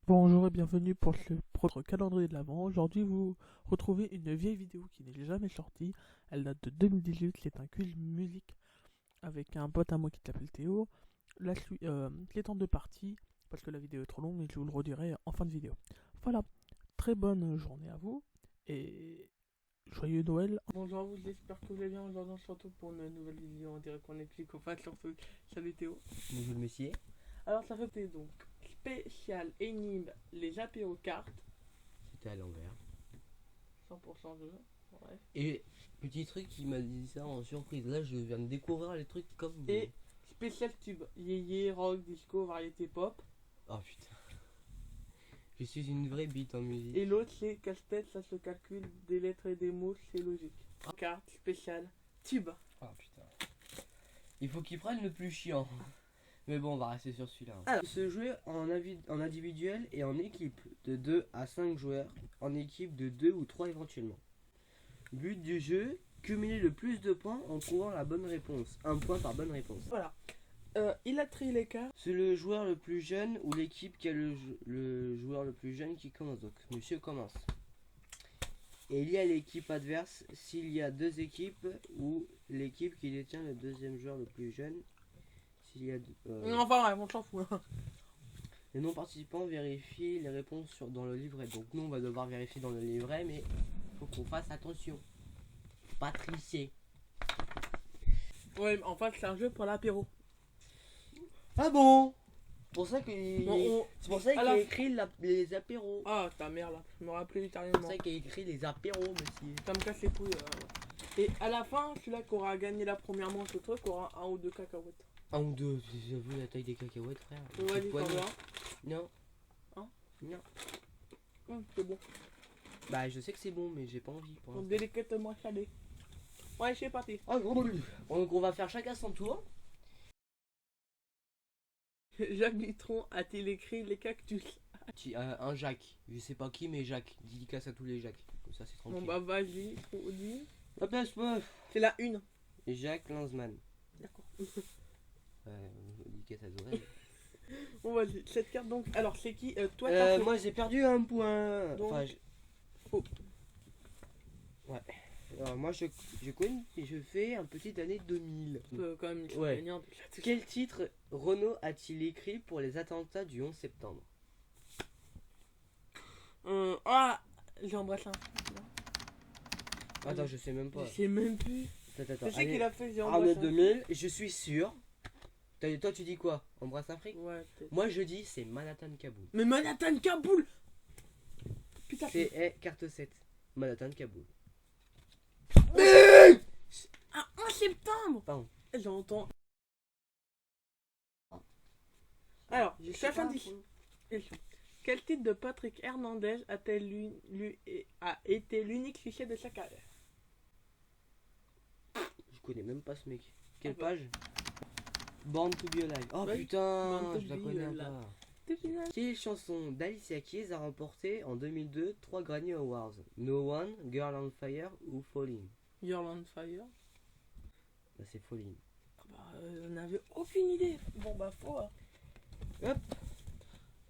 Bonjour et bienvenue pour votre calendrier de l'Avent. Aujourd'hui, vous retrouvez une vieille vidéo qui n'est jamais sortie. Elle date de 2018. C'est un quiz musique avec un pote à moi qui s'appelle Théo. Les temps de partie, parce que la vidéo est trop longue, mais je vous le redirai en fin de vidéo. Voilà, très bonne journée à vous et joyeux Noël. Bonjour à vous, j'espère que vous allez bien. Aujourd'hui, on se retrouve pour une nouvelle vidéo. On dirait qu'on est clic au face sur ce. Salut Théo. Bonjour le monsieur. Alors, ça fait donc spécial énigme les apéros cartes. C'était à l'envers. 100% de jeu. Ouais. Et petit truc, il m'a dit ça en surprise. Là, je viens de découvrir les trucs comme. Et spécial tube. Yéyé, rock, disco, variété pop. Oh putain. Je suis une vraie bite en musique. Et l'autre, c'est casse-tête, ça se calcule. Des lettres et des mots, c'est logique. Carte spéciale tube. Oh putain. Il faut qu'il prenne le plus chiant. Mais bon, on va rester sur celui-là. Alors. Se jouer en individuel et en équipe de 2 à 5 joueurs. En équipe de 2 ou 3 éventuellement. But du jeu, cumuler le plus de points en trouvant la bonne réponse. Un point par bonne réponse. Voilà. Il a trié les cartes. C'est le joueur le plus jeune ou l'équipe qui a le joueur le plus jeune qui commence. Donc, monsieur commence. Et il y a l'équipe adverse s'il y a deux équipes ou l'équipe qui détient le deuxième joueur le plus jeune. S'il y a Enfin, ouais, on s'en fout. les non-participants vérifient les réponses dans le livret. Donc, nous, on va devoir vérifier dans le livret, mais il faut qu'on fasse attention. Faut pas tricher. Ouais, en fait, c'est un jeu pour l'apéro. Ah bon? C'est pour ça qu'il Bon, c'est pour ça qu'il a écrit les apéros. Ah, ta mère là, je me rappelais C'est littéralement. pour ça qu'il a écrit les apéros, monsieur. Ça me casse les couilles. Et à la fin, celui-là qui aura gagné la première manche au truc aura un ou deux cacahuètes. Un ou deux, j'avoue la taille des cacahuètes, frère. Ouais, vas-y, t'en veux un? Non. Hein? Non. C'est bon. Bah, je sais que c'est bon, mais j'ai pas envie. Pour Donc délicatement salé. Ouais, c'est parti. Donc, on va faire chacun son tour. Jacques Mitron a-t-il écrit les cactus? Un Jacques. Je sais pas qui, mais Jacques. Dédicace à tous les Jacques. Comme ça, c'est tranquille. Bon bah vas-y, dis. La place, meuf. C'est la une. Jacques Lanzmann. D'accord. Dédicace à Zorel. Bon vas-y, cette carte donc. Alors c'est qui toi t'as fait... Moi, j'ai perdu un point. Donc, Enfin, faux. Ouais. Alors, moi, je connais et je fais un petit année 2000. Quand même, il Ouais. gagnant. Quel titre Renault a-t-il écrit pour les attentats du 11 septembre? Ah, j'embrasse un. Attends, je sais même pas. Je sais même plus. Attends, Je sais qu'il a fait j'ai année embrassé un. 2000, je suis sûr. Toi, tu dis quoi? Embrasse Afrique? Ouais, peut-être. Moi, je dis c'est Manhattan Kaboul. Mais Manhattan Kaboul. Putain. C'est carte 7. Manhattan Kaboul. Ah, 11 septembre. Pardon. J'entends. Alors, Je sais pas. 70. Quel titre de Patrick Hernandez a été l'unique succès de sa carrière? Je connais même pas ce mec. Quelle Ah bah. page? Born to be alive. Oh Ouais, putain, Born to je la be connais alive. pas. Quelle chanson d'Alicia Keys a remporté en 2002 3 Grammy Awards? No One, Girl on Fire ou Falling? You're on fire. Bah, c'est Falling. Bah, on n'avait aucune idée. Bon, bah, faut. Hop.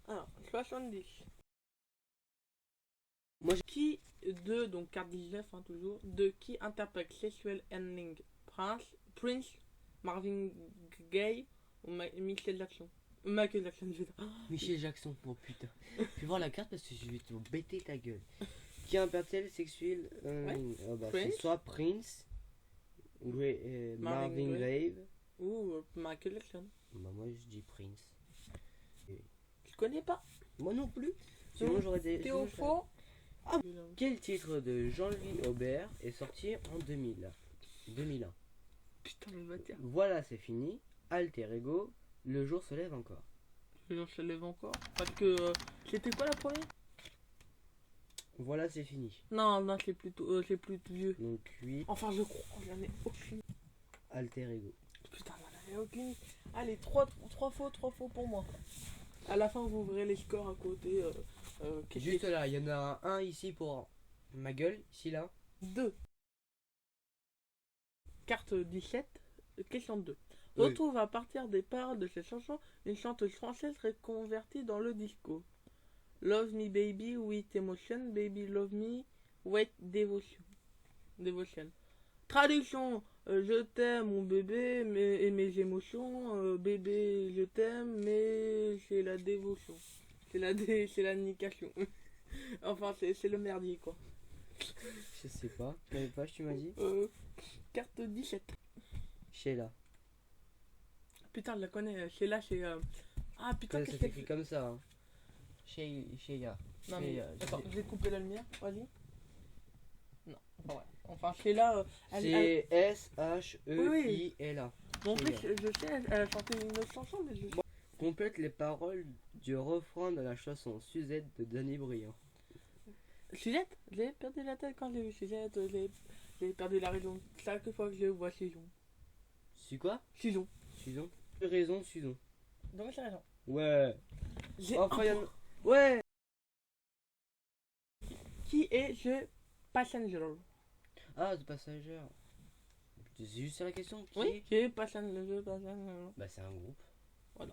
Alors, 70. Moi, Qui de, donc carte 19, hein, toujours, de qui interprète Sexual Ending? Prince, Marvin Gaye ou Michael Jackson? Michael Jackson, je veux dire. Michel Jackson, oh putain. Tu vois la carte parce que je vais te bêter ta gueule. Qui interprète sexuel c'est soit Prince, Marvin Gaye ou Michael Jackson. Bah, moi je dis Prince. Je connais pas. Moi non plus. Sinon j'aurais des. Théo faux. Ah. Quel titre de Jean-Louis Aubert est sorti en 2001? Putain, le bâtard. Voilà, c'est fini. Alter Ego, le jour se lève encore. Le jour se lève encore. Parce que c'était quoi la première? Voilà, c'est fini. Non, c'est plutôt c'est plus vieux. Donc 8. Enfin, je crois, j'en ai aucune. Alter Ego. Putain, j'en ai aucune. Allez, 3 faux pour moi. À la fin, vous verrez les scores à côté. Juste là, il y en a un ici pour ma gueule, ici là. 2. Carte 17, question 2. Oui. Retrouve à partir des paroles de cette chanson une chanteuse française reconvertie dans le disco. Love me baby with emotion, baby love me with devotion. Devotion. Traduction, je t'aime mon bébé et mes émotions, bébé je t'aime mais c'est la dévotion. C'est la nication. Enfin c'est le merdier quoi. Je sais pas. Quelle page tu m'as dit? Carte 17. Sheila. Putain je la connais, Sheila c'est... Ah putain Ça qu'est-ce s'écrit que... comme ça. Hein. Sheila. Non mais Sheila, attends, je vais couper la lumière, vas-y. Non, enfin ouais. Enfin Sheila, c'est S-H-E-I-L-A. Bon, en plus je sais, elle a chanté une autre chanson mais je... Complète les paroles du refrain de la chanson Suzette de Danny Briand. Suzette, j'ai perdu la tête quand j'ai vu Suzette, j'ai perdu la raison chaque fois que je vois Susan. C'est quoi? Susan. Susan. Raison, Susan. Donc j'ai raison. Ouais. J'ai Enfin, un y en point. a- Ouais. Qui est The Passenger? Ah, The Passenger. C'est juste ça la question. Qui Oui, est The Passenger. Bah, c'est un groupe. Voilà.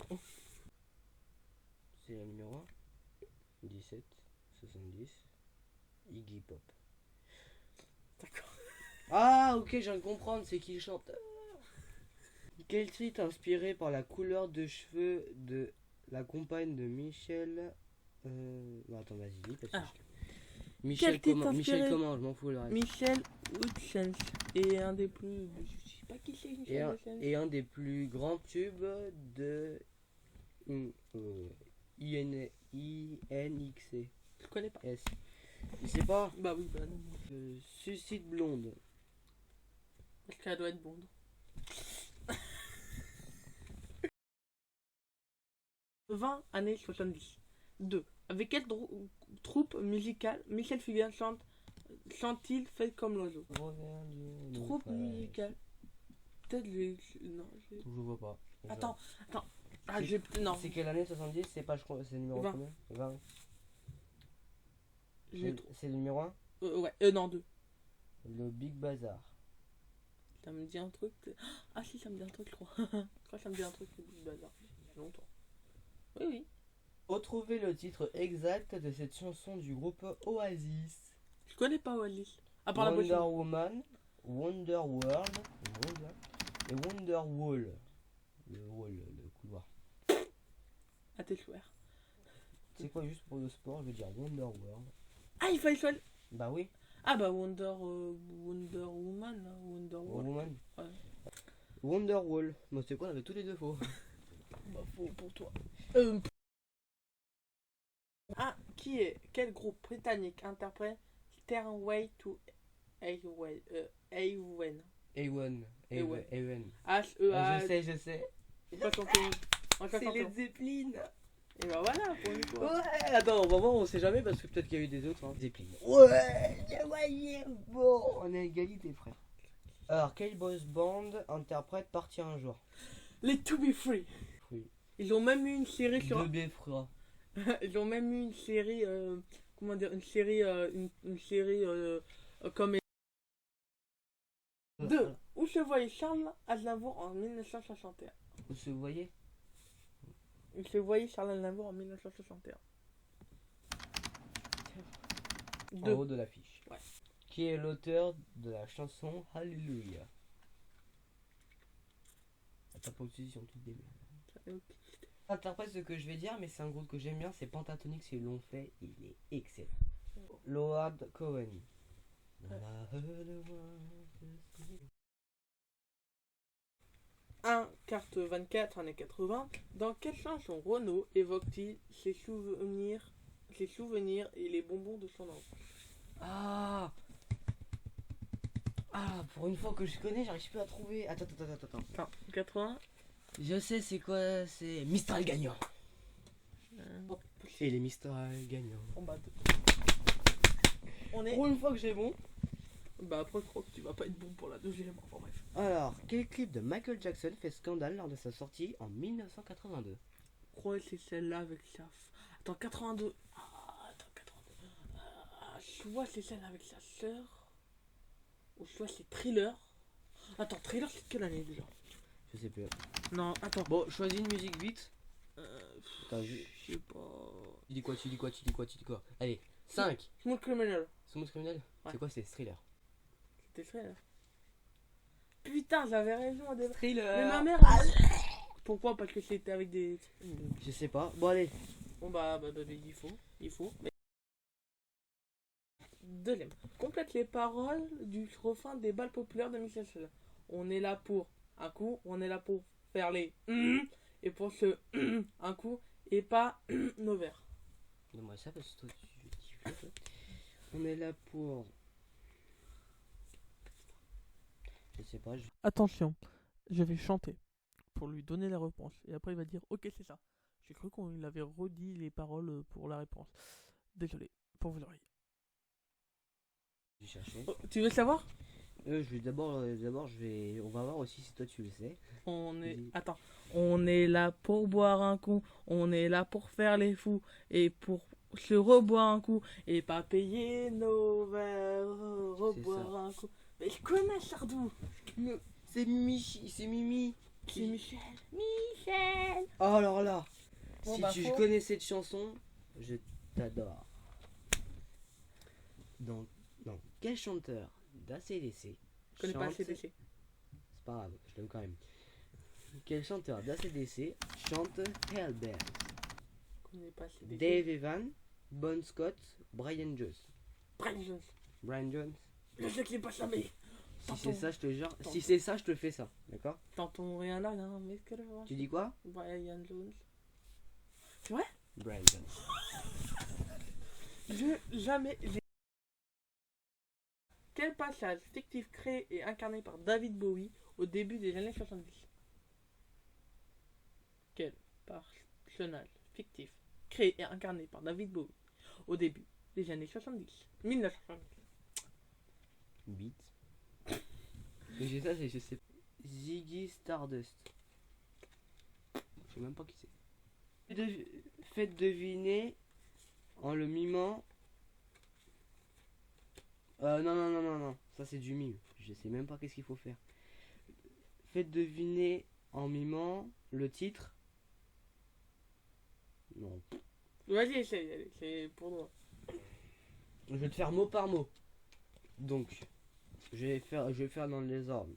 C'est le numéro 1. 17, 70. Iggy Pop. D'accord. Ah, ok, je viens de comprendre, c'est qui chante. Quel titre inspiré par la couleur de cheveux de la compagne de Michel. Non, attends, vas-y, dis parce que Ah. Michel titre comment inspiré Michel comment, je m'en fous le reste. Michel Hutchins est un des plus... Je sais pas qui c'est Michel Hutchins. Et un des plus grands tubes de INXC. Je connais pas. S. Je sais pas. Bah oui, bah non. Suicide blonde. Parce qu'elle doit être blonde. 20 années 70. 2. Avec quelle troupe musicale Michel Fugain chante-t-il Fait comme l'oiseau? Troupe musicale. Peut-être non, Je vois pas. Attends. Ah, j'ai... Non. C'est quelle année 70? C'est pas, je crois, c'est le numéro 20. combien? 20. J'ai C'est le numéro 1? ouais, non, 2. Le Big Bazar. Ça me dit un truc. Ah si, ça me dit un truc, je crois. Je crois que ça me dit un truc, c'est bazar. Il y a longtemps. Oui, oui. Retrouvez le titre exact de cette chanson du groupe Oasis. Je connais pas Oasis. À part la Wonder pochette. Woman, Wonder World, et Wonder Wall. Le wall, le couloir. À tes souhaits. C'est quoi, juste pour le sport, je veux dire Wonder World. Ah, il fallait choisir. Bah oui, Ah bah Wonder Woman, là, Wonder Woman. Woman. Ouais. Wonder Wall. Moi, c'est quoi, on avait tous les deux faux. Bah pour toi. Ah, quel groupe britannique interprète Stairway to Heaven? A1. A1. H-E-A. Je sais. Pas chanter. On va C'est chanter. les Zeppelin. Et bah voilà, pour une fois. Ouais, attends, on va voir, on sait jamais parce que peut-être qu'il y a eu des autres. Hein. Zeppelin. Ouais, bon. On est à égalité, frère. Alors, quel boss band interprète Partir un jour? Les To Be Free. Oui. Ils ont même eu une série sur. De Beffra. Ils ont même eu une série. Comment dire? Une série. Une série. Comme. 2. Où se voyait Charles Aznavour en 1961? Vous se voyez? Il se voyait Charles Aznavour en 1961. En 2. haut de l'affiche. Ouais. Qui est l'auteur de la chanson Hallelujah? Ta position, tu te démerdes. Interprète ce que je vais dire, mais c'est un groupe que j'aime bien, c'est Pentatonix, ils l'ont fait, il est excellent. Lord Cohen. Ouais. 1. Carte 24, années 80. Dans quelle chanson Renaud évoque-t-il ses souvenirs et les bonbons de son enfance? Ah, pour une fois que je connais, j'arrive plus à trouver. Attends. 80. Je sais c'est quoi, c'est Mistral gagnant. Et les Mistral gagnants. On bat 2. On est. Pour une fois que j'ai bon. Bah après je crois que tu vas pas être bon pour la deuxième. Enfin bref. Alors, quel clip de Michael Jackson fait scandale lors de sa sortie en 1982? Je crois que c'est celle-là avec sa... Attends, 82. Attends, 82. Soit c'est celle avec sa sœur. Ou soit c'est Thriller. Attends, Thriller c'est de quelle année déjà? Je sais plus. Non, attends. Bon, choisis une musique vite. Attends, Je sais pas. Tu dis quoi, tu dis quoi, tu dis quoi, tu dis quoi? Allez, 5. Smooth Criminal. Smooth Criminal? Ouais. C'est quoi, c'est Thriller? C'était fait là. Putain, j'avais raison au début. Thriller. Mais ma mère. Pourquoi? Parce que c'était avec des. Je sais pas. Bon, allez. Bon bah, il faut. Il faut. Mais... Deuxième. Complète les paroles du refrain des balles populaires de Michel Sala. On est là pour un coup, on est là pour faire les et pour ce un coup et pas nos verres. Donne-moi ça parce que toi, tu fais, toi. On est là pour. Je sais pas. Attention, je vais chanter pour lui donner la réponse. Et après, il va dire ok, c'est ça. J'ai cru qu'on avait redit les paroles pour la réponse. Désolé pour vos oreilles. J'ai cherché. Oh, tu veux savoir? Je vais d'abord, on va voir aussi si toi tu le sais. Attends. On est là pour boire un coup. On est là pour faire les fous. Et pour se reboire un coup. Et pas payer nos verres. Reboire un coup. Mais je connais Sardou. C'est Mimi, c'est Mimi. C'est Michel. Michel. Oh alors là, Bon, si bah, tu faut- connais cette chanson, je t'adore. Donc, quel chanteur d'ACDC Je connais pas chante... CDC. C'est pas grave, je l'aime quand même. Quel chanteur d'ACDC chante Hellbent? Je connais pas CDC. Dave Evan, Bon Scott, Brian Jones. Brian Jones. Brian Jones. Je sais que c'est pas ça, mais. Si c'est ça, je te jure. Si c'est ça, je te fais ça. D'accord? T'entends rien là, non, mais que le. Tu dis quoi? Brian Jones. Brian Jones. Jamais. Quel passage fictif créé et incarné par David Bowie au début des années 70? Quel personnage fictif créé et incarné par David Bowie au début des années 70? 1970. 8. Mais j'ai ça, je sais. Ziggy Stardust. Je sais même pas qui c'est. Faites deviner en le mimant. Non. Ça c'est du mime. Je sais même pas qu'est-ce qu'il faut faire. Faites deviner en mimant le titre. Non. Vas-y, essaye, c'est pour moi. Je vais te faire mot par mot. Donc, je vais faire dans les ordres.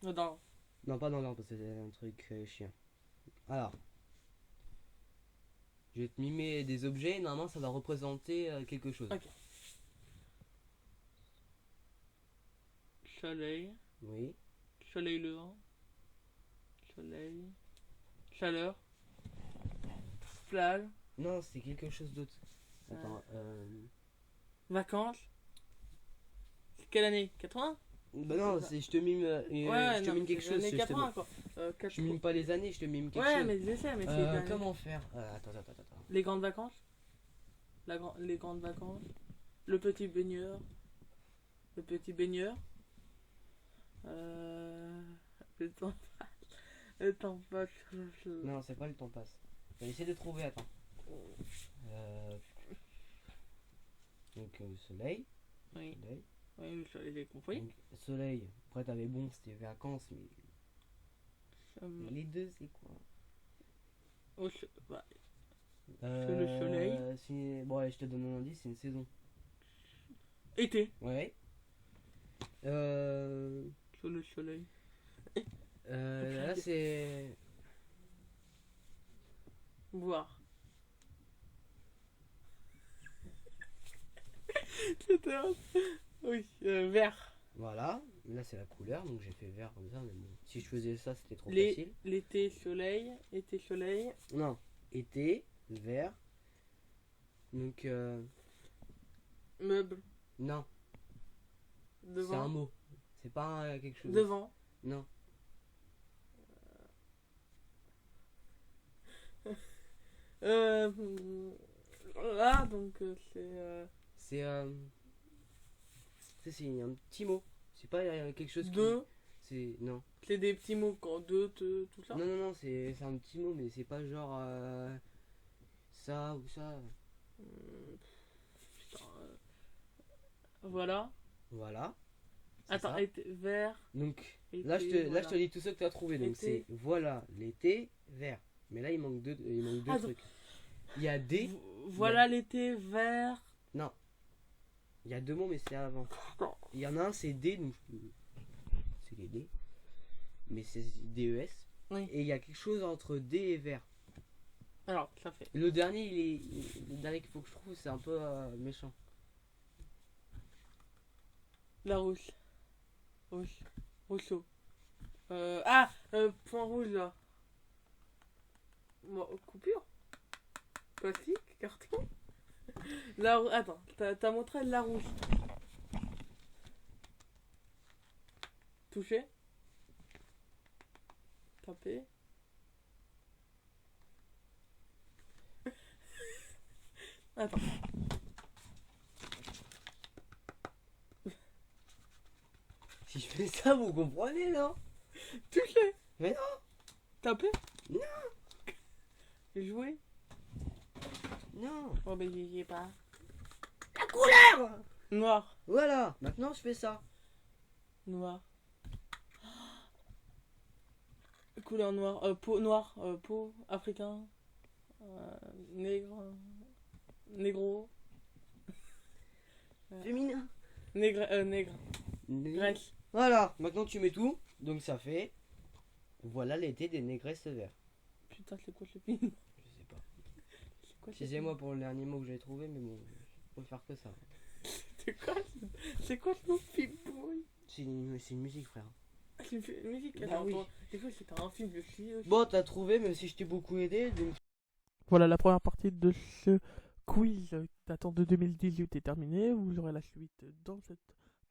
Non. Non, pas dans l'ordre parce que c'est un truc chiant. Alors, je vais te mimer des objets. Normalement, ça va représenter quelque chose. Ok. Soleil. Oui. Soleil levant. Soleil. Chaleur. Plage. Non, c'est quelque chose d'autre. Attends. Vacances. Quelle année? 80? Bah non, c'est je te mime, je te mime quelque chose. Les Je te 80 quoi. je mime pas les années, je te mime quelque Ouais, chose. mais je sais, mais c'est des années. Comment faire? Attends. Les grandes vacances. Les grandes vacances. Le petit baigneur. Le petit baigneur. Le temps passe. Le temps passe. Non, c'est pas le temps passe. Je vais essayer de trouver, attends. Donc, soleil. Oui. Soleil. Oui, le soleil, j'ai compris. Donc, soleil. Après, t'avais bon, c'était vacances, mais les deux, c'est quoi? Bah, c'est le soleil. Bon, allez, je te donne un indice, c'est une saison. Été. Ouais. Sur le soleil. Là, c'est. Voir. C'était un... Oui, vert. Voilà. Là, c'est la couleur, donc j'ai fait vert comme ça, mais bon. Si je faisais ça, c'était trop Les- facile. L'été, soleil. Été, soleil. Non. Été, vert. Donc, Meuble. non. C'est un Devant. mot. C'est pas quelque chose. Devant. Non. Là, donc c'est C'est un petit mot. C'est pas quelque chose qui. deux. C'est. Non. C'est des petits mots quand deux, tout ça. Non, c'est un petit mot, mais c'est pas genre. Ça ou ça. Putain, voilà. Voilà. C'est Attends, ça. vert. Donc, Été, là, je te dis tout ça que tu as trouvé. Donc, Été. c'est voilà, l'été, vert. Mais là, il manque deux Ah, trucs. Il y a D. Voilà l'été vert. Non. Il y a deux mots, mais c'est avant. Non. Il y en a un, c'est D, donc c'est les D. Mais c'est DES. Oui. Et il y a quelque chose entre D et vert. Alors, ça fait. Le dernier, le dernier qu'il faut que je trouve, c'est un peu méchant. La rouge. Rouge. Rousseau. Point rouge là. Bon, coupure. Plastique, carton. Attends, t'as montré la rouge. Toucher. Taper. Attends. Si je fais ça, vous comprenez, non? Toucher. Mais non. Taper. Non. Jouer. Non. Oh, mais j'y ai pas. La couleur. Noir. Voilà. Maintenant, je fais ça. Noir. Couleur noire. Peau noire. Peau africain. Nègre. Négro. Féminin. Nègre. Grec. Voilà. Maintenant, tu mets tout. Donc, ça fait. Voilà l'été des négresses verts. Putain, c'est quoi ce film? Je sais pas. C'est quoi ce Excusez-moi pour le dernier mot que j'ai trouvé, mais bon, je peux faire que ça. C'est quoi ce film pourri? C'est une musique, frère. C'est une musique. Bah Attends, oui. Des fois, c'était un film aussi. Bon, t'as trouvé, même si je t'ai beaucoup aidé. Donc... Voilà, la première partie de ce quiz datant de 2018 est terminée. Vous aurez la suite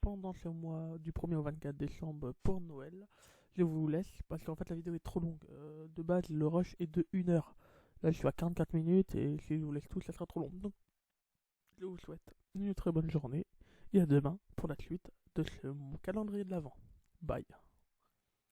pendant ce mois du 1er au 24 décembre pour Noël. Je vous laisse parce qu'en fait la vidéo est trop longue. De base, le rush est de 1 heure. Là, je suis à 44 minutes et si je vous laisse tout, ça sera trop long. Donc, je vous souhaite une très bonne journée et à demain pour la suite de ce calendrier de l'Avent. Bye.